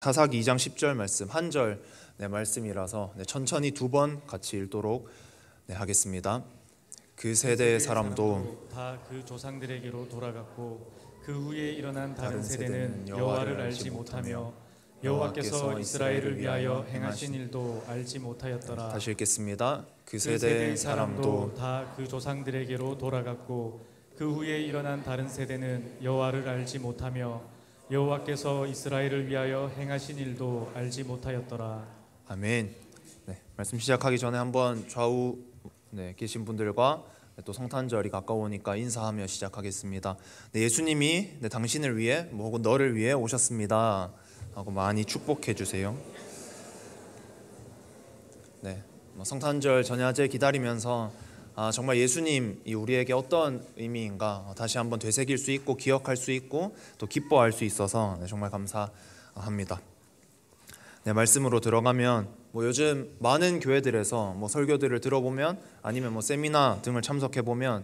사사기 2장 10절 말씀 한 절 말씀이라서 천천히 두 번 같이 읽도록 하겠습니다. 그 세대의 사람도 다 그 조상들에게로 돌아갔고 그 후에 일어난 다른 세대는 여호와를 알지 못하며 여호와께서 이스라엘을 위하여 행하신 일도 알지 못하였더라. 다시 읽겠습니다. 그 그 세대의 사람도 다 그 조상들에게로 돌아갔고 그 후에 일어난 다른 세대는 여호와를 알지 못하며 여호와께서 이스라엘을 위하여 행하신 일도 알지 못하였더라. 아멘. 말씀 시작하기 전에 한번 좌우 계신 분들과 또 성탄절이 가까우니까 인사하며 시작하겠습니다. 예수님이 당신을 위해 혹은 너를 위해 오셨습니다 하고 많이 축복해 주세요. 성탄절 전야제 기다리면서 정말 예수님이 우리에게 어떤 의미인가 다시 한번 되새길 수 있고 기억할 수 있고 또 기뻐할 수 있어서 정말 감사합니다. 말씀으로 들어가면 요즘 많은 교회들에서 설교들을 들어보면 아니면 세미나 등을 참석해 보면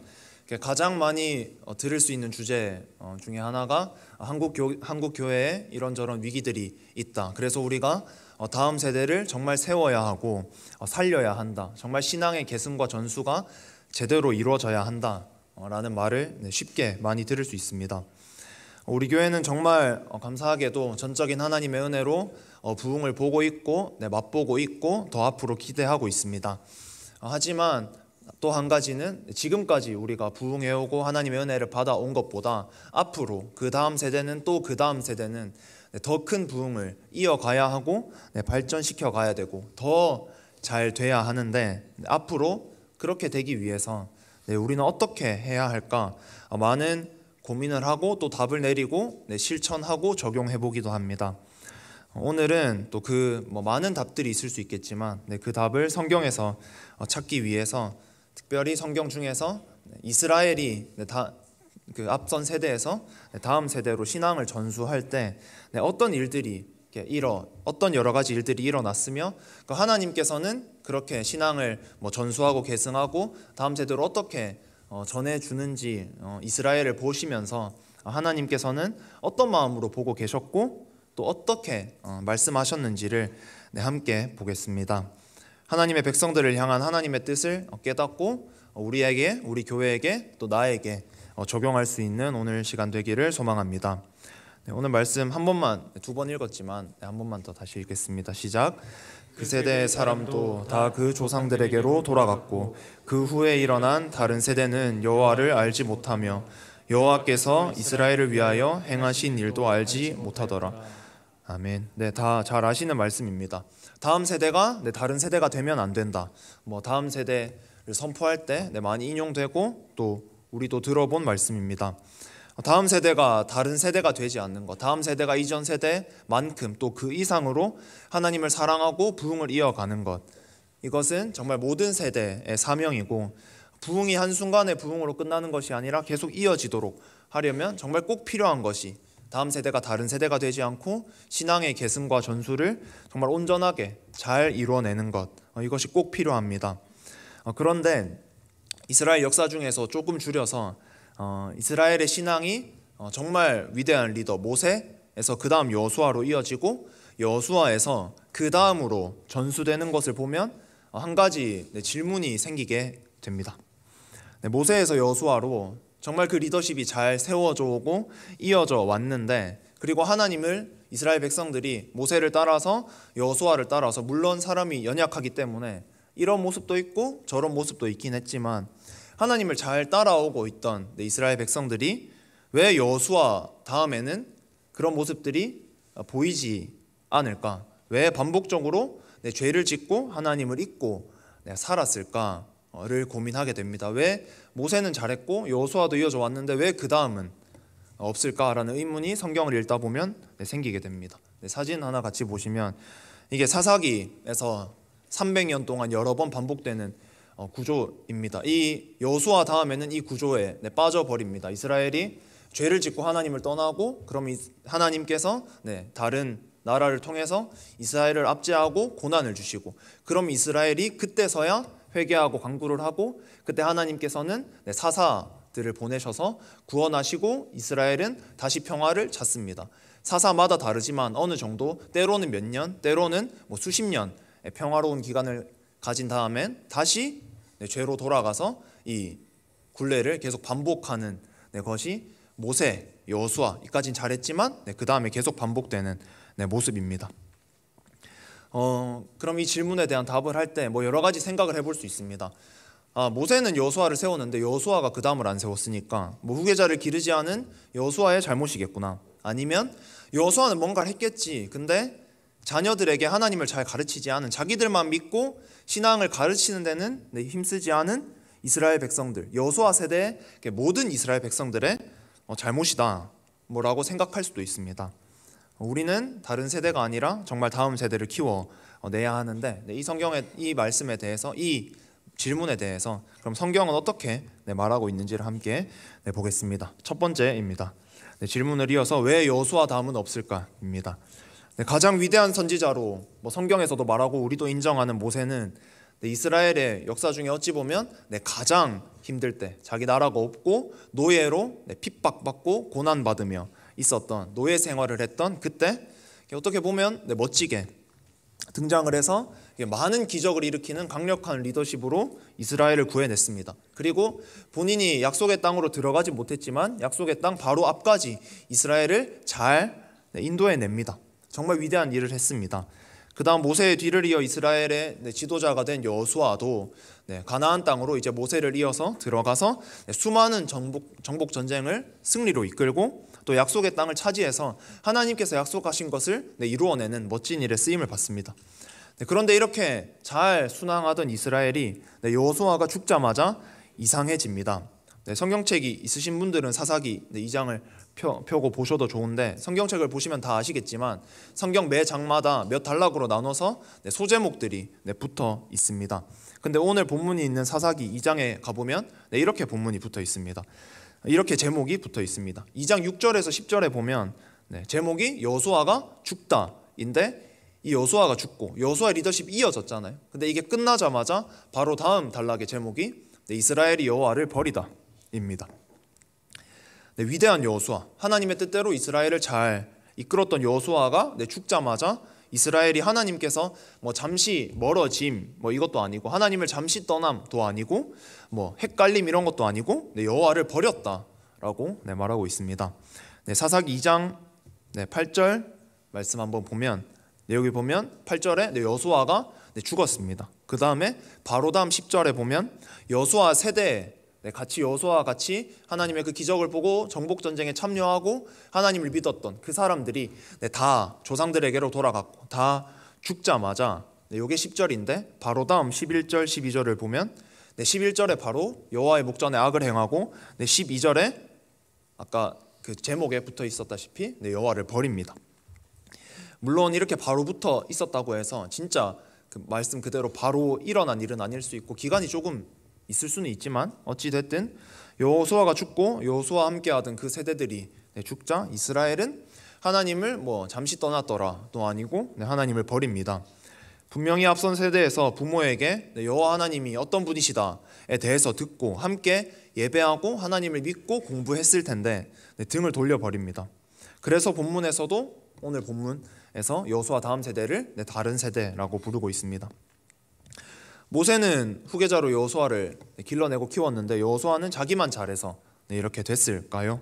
가장 많이 들을 수 있는 주제 중에 하나가 한국 교회에 이런저런 위기들이 있다. 그래서 우리가 다음 세대를 정말 세워야 하고 살려야 한다. 정말 신앙의 계승과 전수가 제대로 이루어져야 한다라는 말을 쉽게 많이 들을 수 있습니다. 우리 교회는 정말 감사하게도 전적인 하나님의 은혜로 부흥을 보고 있고 맛보고 있고 더 앞으로 기대하고 있습니다. 하지만 또 한 가지는 지금까지 우리가 부흥해오고 하나님의 은혜를 받아온 것보다 앞으로 그 다음 세대는 또 그 다음 세대는 더 큰 부흥을 이어가야 하고 발전시켜 가야 되고 더 잘 돼야 하는데 앞으로 그렇게 되기 위해서 우리는 어떻게 해야 할까 많은 고민을 하고 또 답을 내리고 실천하고 적용해 보기도 합니다. 오늘은 또 그 많은 답들이 있을 수 있겠지만 그 답을 성경에서 찾기 위해서 특별히 성경 중에서 이스라엘이 그 앞선 세대에서 다음 세대로 신앙을 전수할 때 어떤 일들이 어떤 여러 가지 일들이 일어났으며 하나님께서는 그렇게 신앙을 전수하고 계승하고 다음 세대로 어떻게 전해주는지 이스라엘을 보시면서 하나님께서는 어떤 마음으로 보고 계셨고 또 어떻게 말씀하셨는지를 함께 보겠습니다. 하나님의 백성들을 향한 하나님의 뜻을 깨닫고 우리에게, 우리 교회에게 또 나에게 적용할 수 있는 오늘 시간 되기를 소망합니다. 오늘 말씀 한 번만, 두 번 읽었지만 한 번만 더 다시 읽겠습니다. 시작. 그 세대의 사람도 다 그 조상들에게로 돌아갔고 그 후에 일어난 다른 세대는 여호와를 알지 못하며 여호와께서 이스라엘을 위하여 행하신 일도 알지 못하더라. 아멘. 다 잘 아시는 말씀입니다. 다음 세대가 다른 세대가 되면 안 된다. 다음 세대를 선포할 때 많이 인용되고 또 우리도 들어본 말씀입니다. 다음 세대가 다른 세대가 되지 않는 것, 다음 세대가 이전 세대만큼 또 그 이상으로 하나님을 사랑하고 부흥을 이어가는 것, 이것은 정말 모든 세대의 사명이고 부흥이 한순간에 부흥으로 끝나는 것이 아니라 계속 이어지도록 하려면 정말 꼭 필요한 것이 다음 세대가 다른 세대가 되지 않고 신앙의 계승과 전수를 정말 온전하게 잘 이루어내는 것, 이것이 꼭 필요합니다. 그런데 이스라엘 역사 중에서 조금 줄여서 이스라엘의 신앙이 정말 위대한 리더 모세에서 그 다음 여호수아로 이어지고 여호수아에서 그 다음으로 전수되는 것을 보면 한 가지 질문이 생기게 됩니다. 모세에서 여호수아로 정말 그 리더십이 잘 세워져 오고 이어져 왔는데 그리고 하나님을 이스라엘 백성들이 모세를 따라서 여호수아를 따라서 물론 사람이 연약하기 때문에 이런 모습도 있고 저런 모습도 있긴 했지만 하나님을 잘 따라오고 있던 이스라엘 백성들이 왜 여호수아 다음에는 그런 모습들이 보이지 않을까? 왜 반복적으로 죄를 짓고 하나님을 잊고 살았을까를 고민하게 됩니다. 왜 모세는 잘했고 여호수아도 이어져 왔는데 왜 그 다음은 없을까라는 의문이 성경을 읽다 보면 생기게 됩니다. 사진 하나 같이 보시면 이게 사사기에서 300년 동안 여러 번 반복되는 구조입니다. 이 여호수아 다음에는 이 구조에 빠져버립니다. 이스라엘이 죄를 짓고 하나님을 떠나고 그럼 하나님께서 다른 나라를 통해서 이스라엘을 압제하고 고난을 주시고 그럼 이스라엘이 그때서야 회개하고 간구를 하고 그때 하나님께서는 사사들을 보내셔서 구원하시고 이스라엘은 다시 평화를 찾습니다. 사사마다 다르지만 어느 정도, 때로는 몇 년, 때로는 뭐 수십 년의 평화로운 기간을 가진 다음엔 다시 죄로 돌아가서 이 굴레를 계속 반복하는 것이 모세, 여호수아 이까진 잘했지만 그 다음에 계속 반복되는 모습입니다. 그럼 이 질문에 대한 답을 할 때 뭐 여러 가지 생각을 해볼 수 있습니다. 모세는 여호수아를 세웠는데 여호수아가 그 다음을 안 세웠으니까 뭐 후계자를 기르지 않은 여호수아의 잘못이겠구나. 아니면 여호수아는 뭔가를 했겠지. 근데 자녀들에게 하나님을 잘 가르치지 않은, 자기들만 믿고 신앙을 가르치는 데는 힘쓰지 않은 이스라엘 백성들, 여호수아 세대의 모든 이스라엘 백성들의 잘못이다 뭐라고 생각할 수도 있습니다. 우리는 다른 세대가 아니라 정말 다음 세대를 키워내야 하는데 이 성경의 이 말씀에 대해서, 이 질문에 대해서 그럼 성경은 어떻게 말하고 있는지를 함께 보겠습니다. 첫 번째입니다. 질문을 이어서 왜 여호수아 다음은 없을까입니다. 가장 위대한 선지자로 성경에서도 말하고 우리도 인정하는 모세는 이스라엘의 역사 중에 어찌 보면 가장 힘들 때, 자기 나라가 없고 노예로 핍박받고 고난받으며 있었던 노예 생활을 했던 그때 어떻게 보면 멋지게 등장을 해서 많은 기적을 일으키는 강력한 리더십으로 이스라엘을 구해냈습니다. 그리고 본인이 약속의 땅으로 들어가지 못했지만 약속의 땅 바로 앞까지 이스라엘을 잘 인도해냅니다. 정말 위대한 일을 했습니다. 그 다음 모세의 뒤를 이어 이스라엘의 지도자가 된 여호수아도 가나안 땅으로 이제 모세를 이어서 들어가서 수많은 정복 전쟁을 승리로 이끌고 또 약속의 땅을 차지해서 하나님께서 약속하신 것을 이루어내는 멋진 일에 쓰임을 받습니다. 그런데 이렇게 잘 순항하던 이스라엘이 여호수아가 죽자마자 이상해집니다. 성경책이 있으신 분들은 사사기 2장을 펴고 보셔도 좋은데 성경책을 보시면 다 아시겠지만 성경 매 장마다 몇 단락으로 나눠서 소제목들이 붙어 있습니다. 근데 오늘 본문이 있는 사사기 2장에 가보면 이렇게 본문이 붙어 있습니다. 이렇게 제목이 붙어 있습니다. 2장 6절에서 10절에 보면 제목이 여호수아가 죽다인데 이 여호수아가 죽고 여호수아의 리더십이 이어졌잖아요. 근데 이게 끝나자마자 바로 다음 단락의 제목이 이스라엘이 여호와를 버리다입니다. 위대한 여호수아, 하나님의 뜻대로 이스라엘을 잘 이끌었던 여호수아가 죽자마자 이스라엘이 하나님께서 잠시 멀어짐 이것도 아니고 하나님을 잠시 떠남도 아니고 헷갈림 이런 것도 아니고 여호와를 버렸다라고 말하고 있습니다. 사사기 2장 8절 말씀 한번 보면 여기 보면 8절에 여호수아가 죽었습니다. 그 다음에 바로 다음 10절에 보면 여호수아 세대에 같이 여호수아와 같이 하나님의 그 기적을 보고 정복 전쟁에 참여하고 하나님을 믿었던 그 사람들이 다 조상들에게로 돌아갔고 다 죽자마자 이게 10절인데 바로 다음 11절 12절을 보면 11절에 바로 여호와의 목전에 악을 행하고 12절에 아까 그 제목에 붙어 있었다시피 여호와를 버립니다. 물론 이렇게 바로 붙어 있었다고 해서 진짜 그 말씀 그대로 바로 일어난 일은 아닐 수 있고 기간이 조금 있을 수는 있지만 어찌 됐든 여호수아가 죽고 여호수아와 함께하던 그 세대들이 죽자 이스라엘은 하나님을 잠시 떠났더라도 아니고 하나님을 버립니다. 분명히 앞선 세대에서 부모에게 여호와 하나님이 어떤 분이시다에 대해서 듣고 함께 예배하고 하나님을 믿고 공부했을 텐데 등을 돌려버립니다. 그래서 본문에서도 오늘 본문에서 여호수아 다음 세대를 다른 세대라고 부르고 있습니다. 모세는 후계자로 여호수아를 길러내고 키웠는데 여호수아는 자기만 잘해서 이렇게 됐을까요?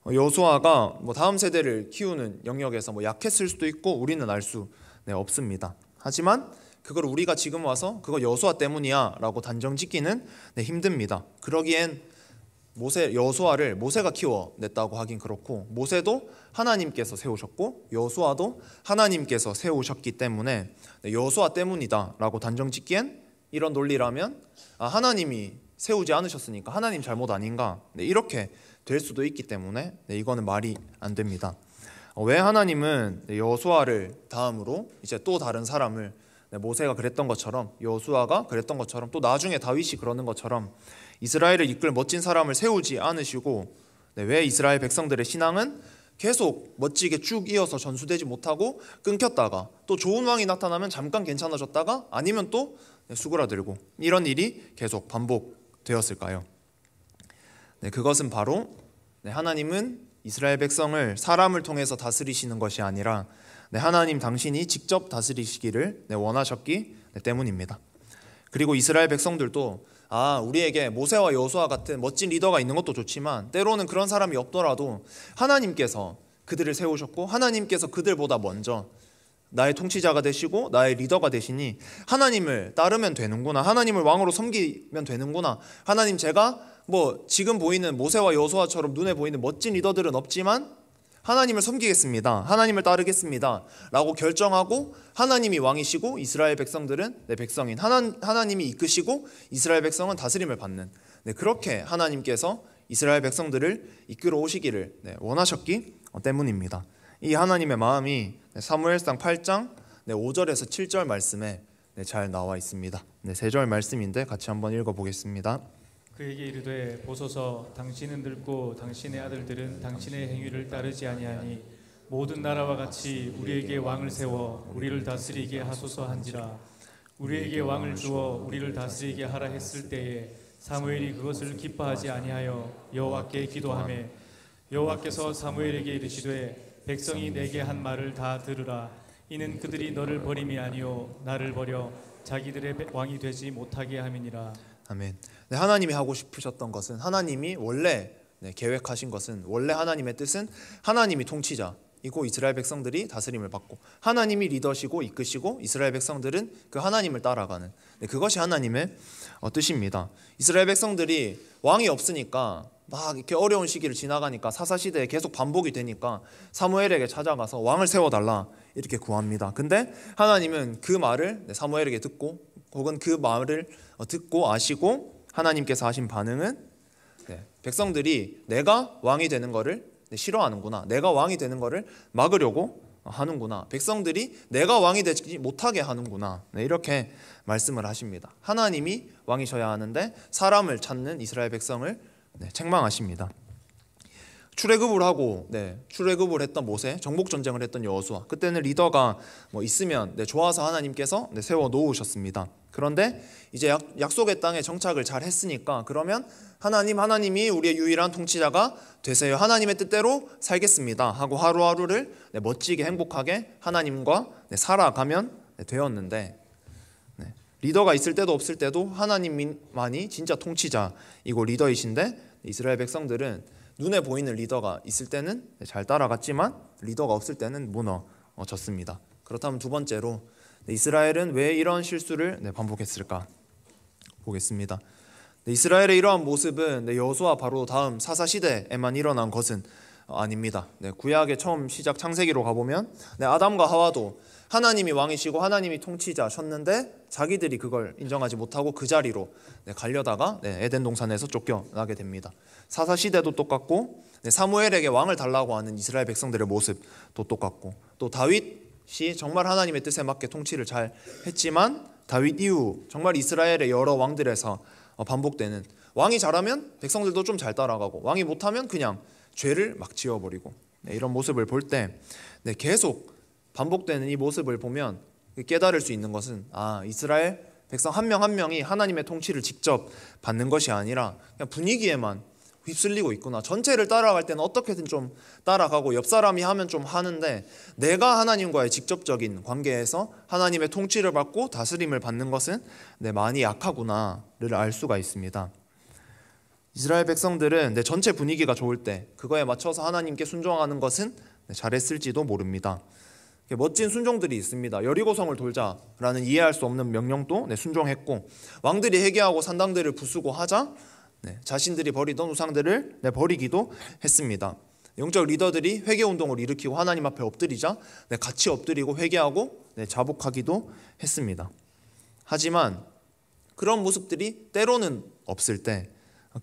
여호수아가 다음 세대를 키우는 영역에서 약했을 수도 있고 우리는 알 수 없습니다. 하지만 그걸 우리가 지금 와서 그거 여호수아 때문이야 라고 단정 짓기는 힘듭니다. 그러기엔 여호수아를 모세가 키워냈다고 하긴 그렇고 모세도 하나님께서 세우셨고 여호수아도 하나님께서 세우셨기 때문에 여호수아 때문이다 라고 단정 짓기엔 이런 논리라면 하나님이 세우지 않으셨으니까 하나님 잘못 아닌가 이렇게 될 수도 있기 때문에 이거는 말이 안 됩니다. 왜 하나님은 여호수아를 다음으로 이제 또 다른 사람을 모세가 그랬던 것처럼 여호수아가 그랬던 것처럼 또 나중에 다윗이 그러는 것처럼 이스라엘을 이끌 멋진 사람을 세우지 않으시고 왜 이스라엘 백성들의 신앙은 계속 멋지게 쭉 이어서 전수되지 못하고 끊겼다가 또 좋은 왕이 나타나면 잠깐 괜찮아졌다가 아니면 또 수그라들고 이런 일이 계속 반복되었을까요? 그것은 바로 하나님은 이스라엘 백성을 사람을 통해서 다스리시는 것이 아니라 하나님 당신이 직접 다스리시기를 원하셨기 때문입니다. 그리고 이스라엘 백성들도 우리에게 모세와 여호수아 같은 멋진 리더가 있는 것도 좋지만 때로는 그런 사람이 없더라도 하나님께서 그들을 세우셨고 하나님께서 그들보다 먼저 나의 통치자가 되시고 나의 리더가 되시니 하나님을 따르면 되는구나, 하나님을 왕으로 섬기면 되는구나, 하나님 제가 지금 보이는 모세와 여호수아처럼 눈에 보이는 멋진 리더들은 없지만 하나님을 섬기겠습니다, 하나님을 따르겠습니다 라고 결정하고 하나님이 왕이시고 이스라엘 백성들은 백성인, 하나님이 이끄시고 이스라엘 백성은 다스림을 받는, 그렇게 하나님께서 이스라엘 백성들을 이끌어 오시기를 원하셨기 때문입니다. 이 하나님의 마음이 사무엘상 8장 5절에서 7절 말씀에 잘 나와 있습니다. 3절 말씀인데 같이 한번 읽어보겠습니다. 그에게 이르되 보소서, 당신은 늙고 당신의 아들들은 당신의 행위를 따르지 아니하니 모든 나라와 같이 우리에게 왕을 세워 우리를 다스리게 하소서 한지라. 우리에게 왕을 주어 우리를 다스리게 하라 했을 때에 사무엘이 그것을 기뻐하지 아니하여 여호와께 기도하매 여호와께서 사무엘에게 이르시되 백성이 내게 한 말을 다 들으라. 이는 그들이 너를 버림이 아니요 나를 버려 자기들의 왕이 되지 못하게 함이니라. 아멘. 하나님이 하고 싶으셨던 것은, 하나님이 원래 계획하신 것은, 원래 하나님의 뜻은 하나님이 통치자이고 이스라엘 백성들이 다스림을 받고 하나님이 리더시고 이끄시고 이스라엘 백성들은 그 하나님을 따라가는, 그것이 하나님의 뜻입니다. 이스라엘 백성들이 왕이 없으니까 막 이렇게 어려운 시기를 지나가니까 사사시대에 계속 반복이 되니까 사무엘에게 찾아가서 왕을 세워달라 이렇게 구합니다. 근데 하나님은 그 말을 사무엘에게 듣고, 혹은 그 말을 듣고 아시고 하나님께서 하신 반응은 백성들이 내가 왕이 되는 거를 싫어하는구나, 내가 왕이 되는 거를 막으려고 하는구나, 백성들이 내가 왕이 되지 못하게 하는구나, 이렇게 말씀을 하십니다. 하나님이 왕이셔야 하는데 사람을 찾는 이스라엘 백성을 책망하십니다. 출애굽을 하고 출애굽을 했던 모세, 정복 전쟁을 했던 여호수아, 그때는 리더가 있으면 좋아서 하나님께서 세워 놓으셨습니다. 그런데 이제 약속의 땅에 정착을 잘 했으니까 그러면 하나님이 우리의 유일한 통치자가 되세요, 하나님의 뜻대로 살겠습니다 하고 하루하루를 멋지게 행복하게 하나님과 살아가면 되었는데, 리더가 있을 때도 없을 때도 하나님만이 진짜 통치자이고 리더이신데 이스라엘 백성들은 눈에 보이는 리더가 있을 때는 잘 따라갔지만 리더가 없을 때는 무너졌습니다. 그렇다면 두 번째로 이스라엘은 왜 이런 실수를 반복했을까 보겠습니다. 이스라엘의 이러한 모습은 여호수아 바로 다음 사사시대에만 일어난 것은 아닙니다. 구약의 처음 시작 창세기로 가보면 아담과 하와도 하나님이 왕이시고 하나님이 통치자셨는데 자기들이 그걸 인정하지 못하고 그 자리로 가려다가 에덴 동산에서 쫓겨나게 됩니다. 사사시대도 똑같고 사무엘에게 왕을 달라고 하는 이스라엘 백성들의 모습도 똑같고, 또 다윗이 정말 하나님의 뜻에 맞게 통치를 잘 했지만 다윗 이후 정말 이스라엘의 여러 왕들에서 반복되는, 왕이 잘하면 백성들도 좀 잘 따라가고 왕이 못하면 그냥 죄를 막 지어버리고, 이런 모습을 볼 때 계속 반복되는 이 모습을 보면 깨달을 수 있는 것은 이스라엘 백성 한 명 한 명이 하나님의 통치를 직접 받는 것이 아니라 그냥 분위기에만 휩쓸리고 있구나. 전체를 따라갈 때는 어떻게든 좀 따라가고 옆 사람이 하면 좀 하는데 내가 하나님과의 직접적인 관계에서 하나님의 통치를 받고 다스림을 받는 것은 많이 약하구나를 알 수가 있습니다. 이스라엘 백성들은 전체 분위기가 좋을 때 그거에 맞춰서 하나님께 순종하는 것은 잘했을지도 모릅니다. 멋진 순종들이 있습니다. 여리고성을 돌자라는 이해할 수 없는 명령도 순종했고, 왕들이 회개하고 산당들을 부수고 하자 자신들이 버리던 우상들을 버리기도 했습니다. 영적 리더들이 회개운동을 일으키고 하나님 앞에 엎드리자 같이 엎드리고 회개하고 자복하기도 했습니다. 하지만 그런 모습들이 때로는 없을 때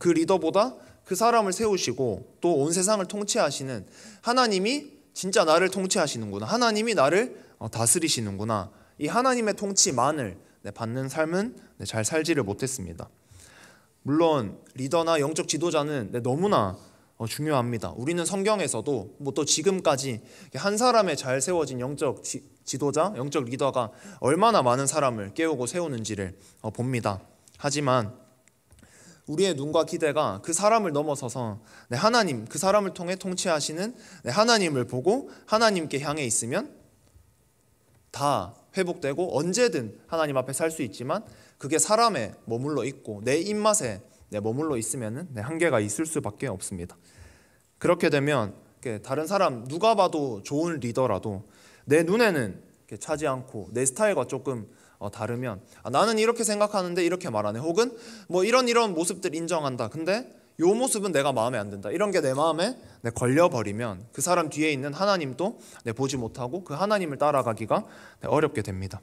그 리더보다 그 사람을 세우시고 또 온 세상을 통치하시는 하나님이 진짜 나를 통치하시는구나, 하나님이 나를 다스리시는구나, 이 하나님의 통치만을 받는 삶은 잘 살지를 못했습니다. 물론 리더나 영적 지도자는 너무나 중요합니다. 우리는 성경에서도 또 지금까지 한 사람의 잘 세워진 영적 지도자, 영적 리더가 얼마나 많은 사람을 깨우고 세우는지를 봅니다. 하지만 우리의 눈과 기대가 그 사람을 넘어서서 하나님, 그 사람을 통해 통치하시는 하나님을 보고 하나님께 향해 있으면 다 회복되고 언제든 하나님 앞에 살 수 있지만, 그게 사람에 머물러 있고 내 입맛에 머물러 있으면 한계가 있을 수밖에 없습니다. 그렇게 되면 다른 사람 누가 봐도 좋은 리더라도 내 눈에는 차지 않고 내 스타일과 조금 다르면, 나는 이렇게 생각하는데 이렇게 말하네, 혹은 뭐 이런 모습들 인정한다, 근데 요 모습은 내가 마음에 안 든다, 이런 게 내 마음에 걸려버리면 그 사람 뒤에 있는 하나님도 보지 못하고 그 하나님을 따라가기가 어렵게 됩니다.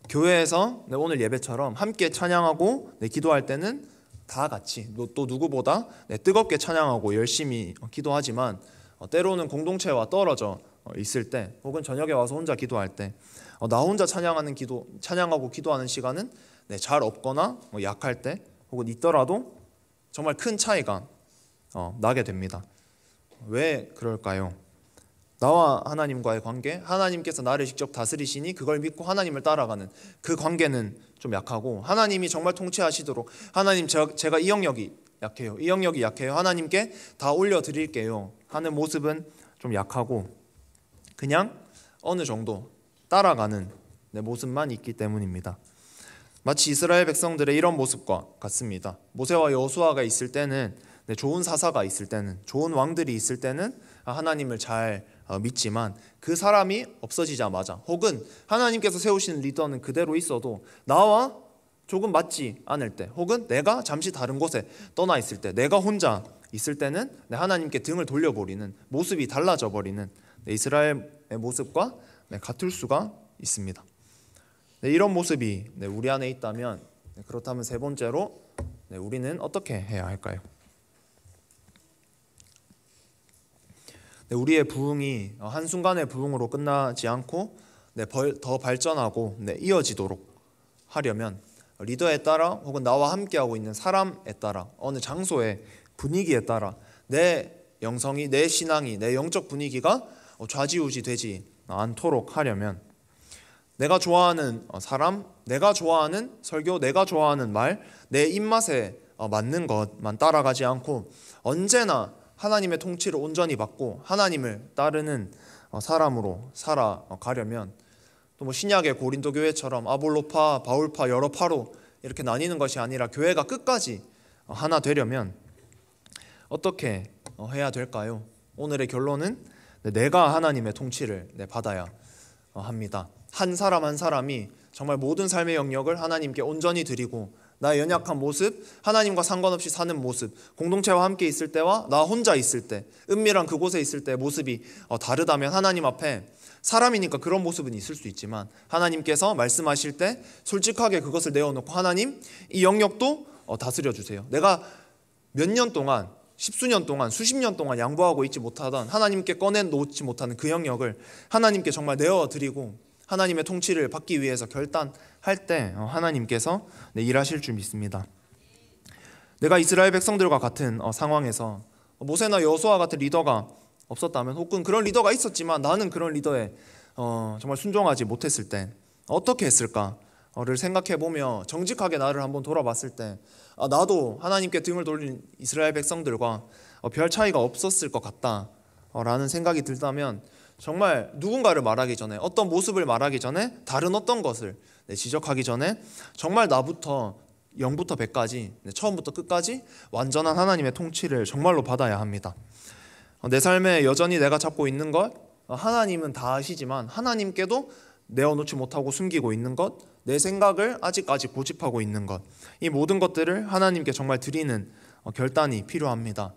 교회에서 오늘 예배처럼 함께 찬양하고 기도할 때는 다 같이 또 누구보다 뜨겁게 찬양하고 열심히 기도하지만, 때로는 공동체와 떨어져 있을 때, 혹은 저녁에 와서 혼자 기도할 때 나 혼자 찬양하고 기도하는 시간은 잘 없거나 약할 때, 혹은 있더라도 정말 큰 차이가 나게 됩니다. 왜 그럴까요? 나와 하나님과의 관계, 하나님께서 나를 직접 다스리시니 그걸 믿고 하나님을 따라가는 그 관계는 좀 약하고, 하나님이 정말 통치하시도록, 하나님 제가 이 영역이 약해요, 하나님께 다 올려드릴게요 하는 모습은 좀 약하고, 그냥 어느 정도 따라가는 모습만 있기 때문입니다. 마치 이스라엘 백성들의 이런 모습과 같습니다. 모세와 여호수아가 있을 때는, 좋은 사사가 있을 때는, 좋은 왕들이 있을 때는 하나님을 잘 믿지만, 그 사람이 없어지자마자, 혹은 하나님께서 세우신 리더는 그대로 있어도 나와 조금 맞지 않을 때, 혹은 내가 잠시 다른 곳에 떠나 있을 때, 내가 혼자 있을 때는 하나님께 등을 돌려버리는 모습이 달라져 버리는 이스라엘의 모습과 같을 수가 있습니다. 이런 모습이 우리 안에 있다면, 그렇다면 세 번째로 우리는 어떻게 해야 할까요? 우리의 부흥이 한순간의 부흥으로 끝나지 않고 더 발전하고 이어지도록 하려면, 리더에 따라, 혹은 나와 함께하고 있는 사람에 따라, 어느 장소의 분위기에 따라 내 영성이, 내 신앙이, 내 영적 분위기가 좌지우지 되지 않도록 하려면, 내가 좋아하는 사람, 내가 좋아하는 설교, 내가 좋아하는 말, 내 입맛에 맞는 것만 따라가지 않고 언제나 하나님의 통치를 온전히 받고 하나님을 따르는 사람으로 살아가려면, 또 뭐 신약의 고린도 교회처럼 아볼로파, 바울파 여러 파로 이렇게 나뉘는 것이 아니라 교회가 끝까지 하나 되려면 어떻게 해야 될까요? 오늘의 결론은 내가 하나님의 통치를 받아야 합니다. 한 사람 한 사람이 정말 모든 삶의 영역을 하나님께 온전히 드리고, 나의 연약한 모습, 하나님과 상관없이 사는 모습, 공동체와 함께 있을 때와 나 혼자 있을 때, 은밀한 그곳에 있을 때 모습이 다르다면, 하나님 앞에 사람이니까 그런 모습은 있을 수 있지만, 하나님께서 말씀하실 때 솔직하게 그것을 내어놓고, 하나님 이 영역도 다스려 주세요. 내가 몇 년 동안, 십수년 동안, 수십 년 동안 양보하고 있지 못하던, 하나님께 꺼내놓지 못하는 그 영역을 하나님께 정말 내어드리고 하나님의 통치를 받기 위해서 결단할 때 하나님께서 일하실 줄 믿습니다. 내가 이스라엘 백성들과 같은 상황에서 모세나 여호수아 같은 리더가 없었다면, 혹은 그런 리더가 있었지만 나는 그런 리더에 정말 순종하지 못했을 때 어떻게 했을까를 생각해보며 정직하게 나를 한번 돌아봤을 때, 나도 하나님께 등을 돌린 이스라엘 백성들과 별 차이가 없었을 것 같다라는 생각이 들다면, 정말 누군가를 말하기 전에, 어떤 모습을 말하기 전에, 다른 어떤 것을 지적하기 전에 정말 나부터 0부터 100까지, 처음부터 끝까지 완전한 하나님의 통치를 정말로 받아야 합니다. 내 삶에 여전히 내가 잡고 있는 것, 하나님은 다 아시지만 하나님께도 내어놓지 못하고 숨기고 있는 것, 내 생각을 아직까지 고집하고 있는 것, 이 모든 것들을 하나님께 정말 드리는 결단이 필요합니다.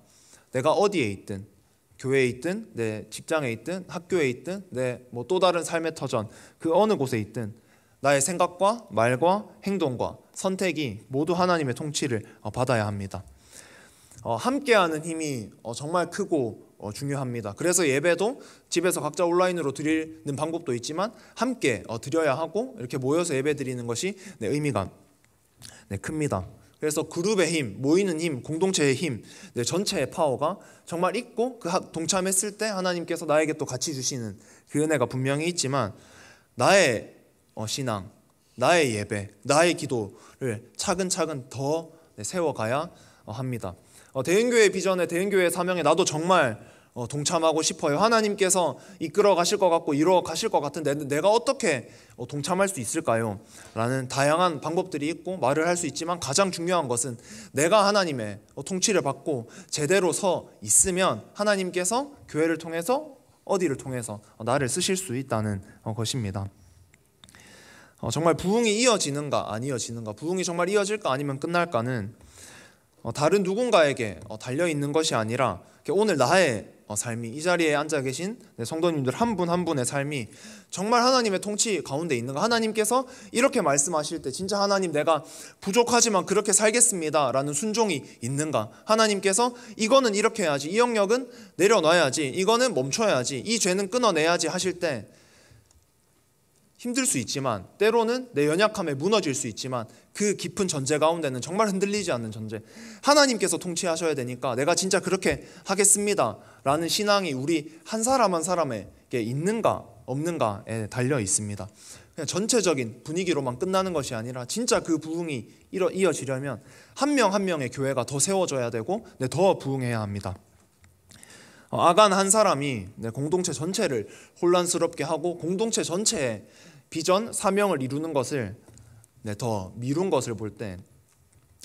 내가 어디에 있든, 교회에 있든, 내 직장에 있든, 학교에 있든, 내 또 다른 삶의 터전, 그 어느 곳에 있든 나의 생각과 말과 행동과 선택이 모두 하나님의 통치를 받아야 합니다. 함께하는 힘이 정말 크고 중요합니다. 그래서 예배도 집에서 각자 온라인으로 드리는 방법도 있지만 함께 드려야 하고, 이렇게 모여서 예배 드리는 것이 의미가 큽니다. 그래서 그룹의 힘, 모이는 힘, 공동체의 힘, 전체의 파워가 정말 있고, 그 동참했을 때 하나님께서 나에게 또 같이 주시는 그 은혜가 분명히 있지만, 나의 신앙, 나의 예배, 나의 기도를 차근차근 더 세워가야 합니다. 대흥교회 비전에 대흥교회 사명에 나도 정말 동참하고 싶어요. 하나님께서 이끌어 가실 것 같고 이루어 가실 것 같은데 내가 어떻게 동참할 수 있을까요? 라는 다양한 방법들이 있고 말을 할 수 있지만 가장 중요한 것은 내가 하나님의 통치를 받고 제대로 서 있으면 하나님께서 교회를 통해서 어디를 통해서 나를 쓰실 수 있다는 것입니다. 정말 부흥이 이어지는가 안 이어지는가, 부흥이 정말 이어질까 아니면 끝날까는 다른 누군가에게 달려있는 것이 아니라 오늘 나의 삶이, 이 자리에 앉아 계신 성도님들 한 분 한 분의 삶이 정말 하나님의 통치 가운데 있는가, 하나님께서 이렇게 말씀하실 때 진짜 하나님 내가 부족하지만 그렇게 살겠습니다 라는 순종이 있는가, 하나님께서 이거는 이렇게 해야지, 이 영역은 내려놔야지, 이거는 멈춰야지, 이 죄는 끊어내야지 하실 때 힘들 수 있지만 때로는 내 연약함에 무너질 수 있지만 그 깊은 전제 가운데는 정말 흔들리지 않는 전제, 하나님께서 통치하셔야 되니까 내가 진짜 그렇게 하겠습니다 라는 신앙이 우리 한 사람 한 사람에게 있는가 없는가에 달려 있습니다. 그냥 전체적인 분위기로만 끝나는 것이 아니라 진짜 그 부흥이 이어지려면 한 명 한 명의 교회가 더 세워져야 되고 더 부흥해야 합니다. 아간 한 사람이 공동체 전체를 혼란스럽게 하고 공동체 전체의 비전, 사명을 이루는 것을 더 미룬 것을 볼 때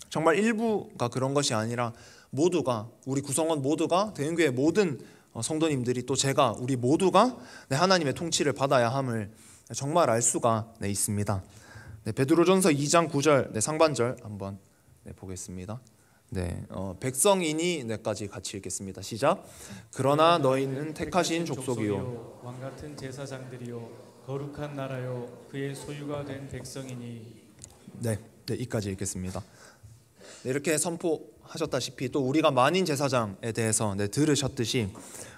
정말 일부가 그런 것이 아니라 모두가, 우리 구성원 모두가, 대흥교회 모든 성도님들이 또 제가, 우리 모두가 하나님의 통치를 받아야 함을 정말 알 수가 있습니다. 베드로전서 2장 9절 상반절 한번 보겠습니다. 백성이니까지 같이 읽겠습니다. 시작. 그러나 너희는 택하신 족속이요 왕같은 제사장들이요 거룩한 나라요 그의 소유가 된 백성이니. 이까지 읽겠습니다. 이렇게 선포하셨다시피 또 우리가 만인 제사장에 대해서 들으셨듯이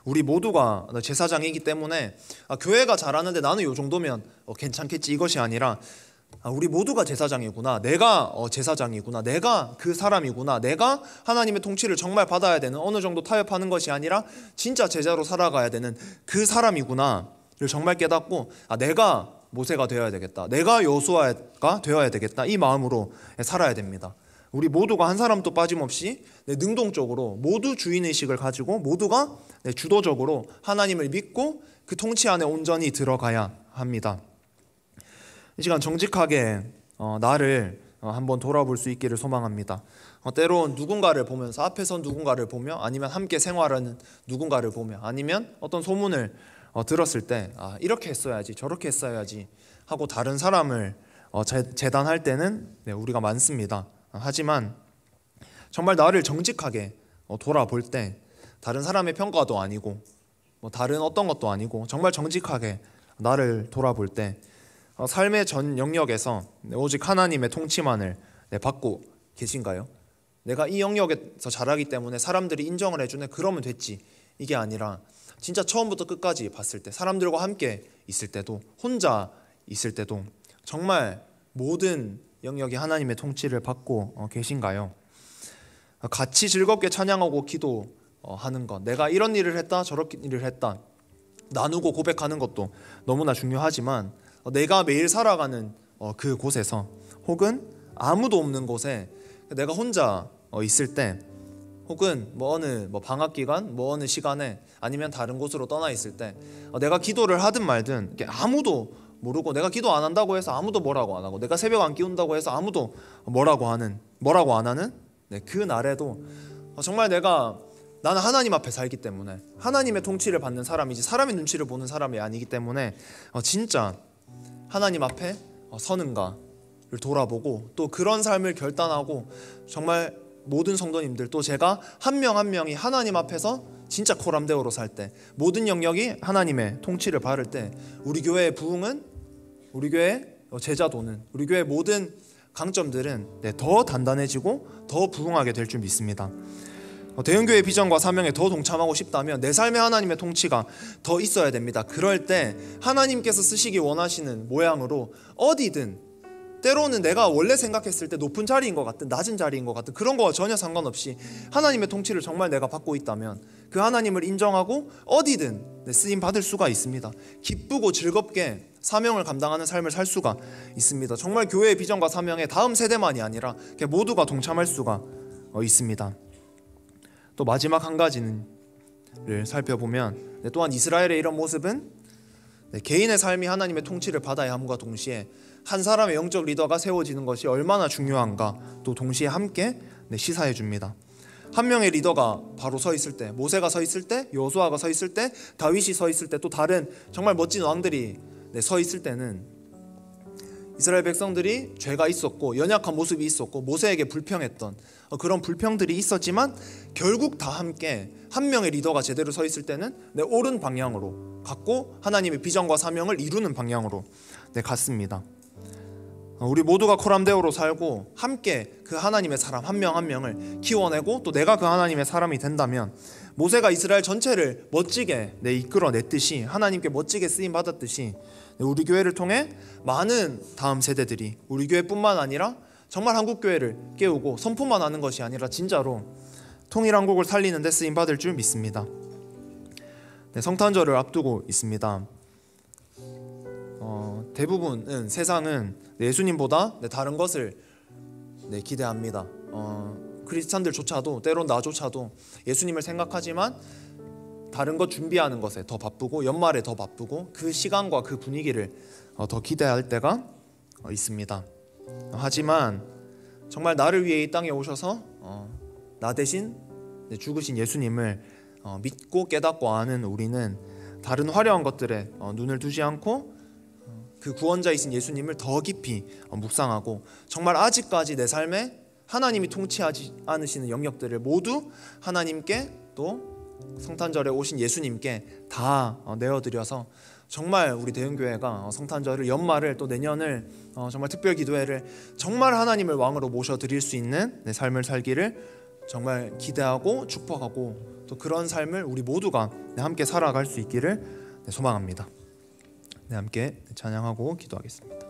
우리 모두가 제사장이기 때문에 교회가 잘하는데 나는 요 정도면 괜찮겠지 이것이 아니라 우리 모두가 제사장이구나, 내가 제사장이구나, 내가 그 사람이구나, 내가 하나님의 통치를 정말 받아야 되는, 어느 정도 타협하는 것이 아니라 진짜 제자로 살아가야 되는 그 사람이구나를 정말 깨닫고 내가 모세가 되어야 되겠다, 내가 여호수아가 되어야 되겠다, 이 마음으로 살아야 됩니다. 우리 모두가 한 사람도 빠짐없이 능동적으로 모두 주인의식을 가지고 모두가 주도적으로 하나님을 믿고 그 통치 안에 온전히 들어가야 합니다. 이 시간 정직하게 나를 한번 돌아볼 수 있기를 소망합니다. 때론 누군가를 보면서, 앞에서 누군가를 보며, 아니면 함께 생활하는 누군가를 보며, 아니면 어떤 소문을 들었을 때 이렇게 했어야지 저렇게 했어야지 하고 다른 사람을 재단할 때는 우리가 많습니다. 하지만 정말 나를 정직하게 돌아볼 때 다른 사람의 평가도 아니고 다른 어떤 것도 아니고 정말 정직하게 나를 돌아볼 때 삶의 전 영역에서 오직 하나님의 통치만을 받고 계신가요? 내가 이 영역에서 잘하기 때문에 사람들이 인정을 해주네, 그러면 됐지, 이게 아니라 진짜 처음부터 끝까지 봤을 때, 사람들과 함께 있을 때도, 혼자 있을 때도 정말 모든 영역이 하나님의 통치를 받고 계신가요? 같이 즐겁게 찬양하고 기도하는 것, 내가 이런 일을 했다 저런 일을 했다 나누고 고백하는 것도 너무나 중요하지만 내가 매일 살아가는 그 곳에서, 혹은 아무도 없는 곳에 내가 혼자 있을 때, 혹은 어느 방학 기간, 어느 시간에, 아니면 다른 곳으로 떠나 있을 때 내가 기도를 하든 말든 아무도 모르고, 내가 기도 안 한다고 해서 아무도 뭐라고 안 하고, 내가 새벽 안 깨운다고 해서 아무도 뭐라고 안 하는 그 날에도 정말 나는 하나님 앞에 살기 때문에 하나님의 통치를 받는 사람이지 사람의 눈치를 보는 사람이 아니기 때문에 진짜 하나님 앞에 서는가를 돌아보고, 또 그런 삶을 결단하고 정말 모든 성도님들, 또 제가 한 명 한 명이 하나님 앞에서 진짜 코람데오로 살 때, 모든 영역이 하나님의 통치를 받을 때 우리 교회의 부흥은, 우리 교회의 제자도는, 우리 교회의 모든 강점들은 더 단단해지고 더 부흥하게 될 줄 믿습니다. 대흥교회의 비전과 사명에 더 동참하고 싶다면 내 삶에 하나님의 통치가 더 있어야 됩니다. 그럴 때 하나님께서 쓰시기 원하시는 모양으로 어디든, 때로는 내가 원래 생각했을 때 높은 자리인 것 같은, 낮은 자리인 것 같은 그런 거와 전혀 상관없이 하나님의 통치를 정말 내가 받고 있다면 그 하나님을 인정하고 어디든 쓰임 받을 수가 있습니다. 기쁘고 즐겁게 사명을 감당하는 삶을 살 수가 있습니다. 정말 교회의 비전과 사명에 다음 세대만이 아니라 모두가 동참할 수가 있습니다. 또 마지막 한 가지를 살펴보면 또한 이스라엘의 이런 모습은 개인의 삶이 하나님의 통치를 받아야 함과 동시에 한 사람의 영적 리더가 세워지는 것이 얼마나 중요한가 또 동시에 함께 시사해 줍니다. 한 명의 리더가 바로 서 있을 때, 모세가 서 있을 때, 여호수아가 서 있을 때, 다윗이 서 있을 때, 또 다른 정말 멋진 왕들이 서 있을 때는 이스라엘 백성들이 죄가 있었고 연약한 모습이 있었고 모세에게 불평했던 그런 불평들이 있었지만 결국 다 함께 한 명의 리더가 제대로 서 있을 때는 옳은 방향으로 갔고 하나님의 비전과 사명을 이루는 방향으로 갔습니다. 우리 모두가 코람데오로 살고 함께 그 하나님의 사람 한 명 한 명을 키워내고 또 내가 그 하나님의 사람이 된다면 모세가 이스라엘 전체를 멋지게 이끌어냈듯이 하나님께 멋지게 쓰임받았듯이 우리 교회를 통해 많은 다음 세대들이 우리 교회뿐만 아니라 정말 한국교회를 깨우고 선포만 하는 것이 아니라 진짜로 통일한국을 살리는 데 쓰임받을 줄 믿습니다. 성탄절을 앞두고 있습니다. 대부분은 세상은 예수님보다 다른 것을 기대합니다. 크리스찬들조차도 때론 나조차도 예수님을 생각하지만 다른 것 준비하는 것에 더 바쁘고 연말에 더 바쁘고 그 시간과 그 분위기를 더 기대할 때가 있습니다. 하지만 정말 나를 위해 이 땅에 오셔서 나 대신 죽으신 예수님을 믿고 깨닫고 아는 우리는 다른 화려한 것들에 눈을 두지 않고 그 구원자이신 예수님을 더 깊이 묵상하고 정말 아직까지 내 삶에 하나님이 통치하지 않으시는 영역들을 모두 하나님께 또 성탄절에 오신 예수님께 다 내어드려서 정말 우리 대흥교회가 성탄절을 연말을 또 내년을 정말 특별 기도회를 정말 하나님을 왕으로 모셔드릴 수 있는 내 삶을 살기를 정말 기대하고 축복하고 또 그런 삶을 우리 모두가 함께 살아갈 수 있기를 소망합니다. 함께 찬양하고 기도하겠습니다.